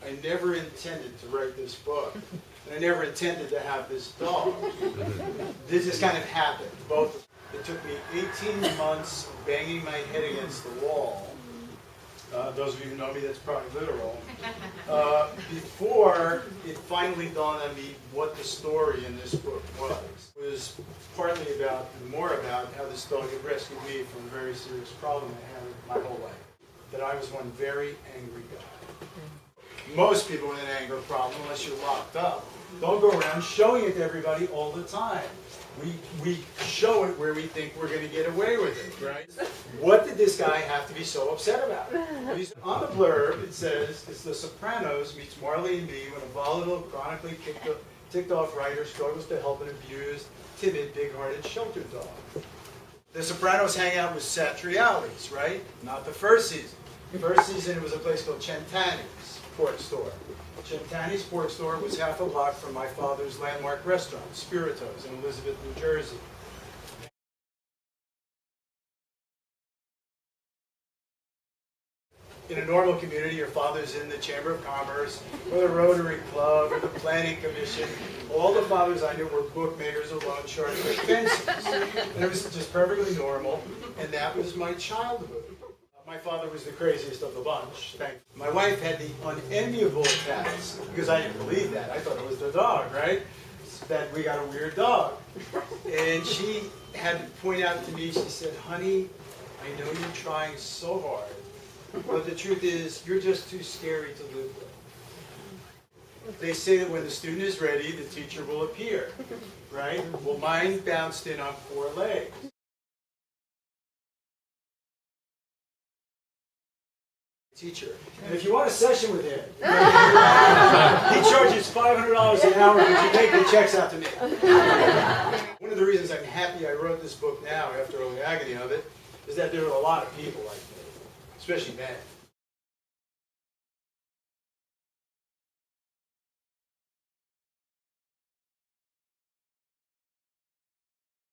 I never intended to write this book, and I never intended to have this dog. This just kind of happened. It took me 18 months of banging my head against the wall. Those of you who know me, that's probably literal. Before it finally dawned on me what the story in this book was. It was partly more about how this dog had rescued me from a very serious problem I had my whole life. That I was one very angry guy. Most people with an anger problem, unless you're locked up, don't go around showing it to everybody all the time. We show it where we think we're going to get away with it, right? What did this guy have to be so upset about? On the blurb, it says, it's The Sopranos meets Marley and Me when a volatile, chronically ticked-off writer struggles to help an abused, timid, big-hearted shelter dog. The Sopranos hang out with Satriali's, right? Not the first season. The first season, it was a place called Centani's Pork Store. Centani's Pork Store was half a block from my father's landmark restaurant, Spirito's, in Elizabeth, New Jersey. In a normal community, your father's in the Chamber of Commerce, or the Rotary Club, or the Planning Commission. All the fathers I knew were bookmakers or loan sharks or fences. And it was just perfectly normal, and that was my childhood. My father was the craziest of the bunch. My wife had the unenviable task, because I didn't believe that. I thought it was the dog, right? That we got a weird dog. And she had to point out to me, she said, honey, I know you're trying so hard, but the truth is, you're just too scary to live with. They say that when the student is ready, the teacher will appear, right? Well, mine bounced in on 4 legs. Teacher. And if you want a session with him, he charges $500 an hour, but you take the checks out to me. One of the reasons I'm happy I wrote this book now, after all the agony of it, is that there are a lot of people like me, especially men,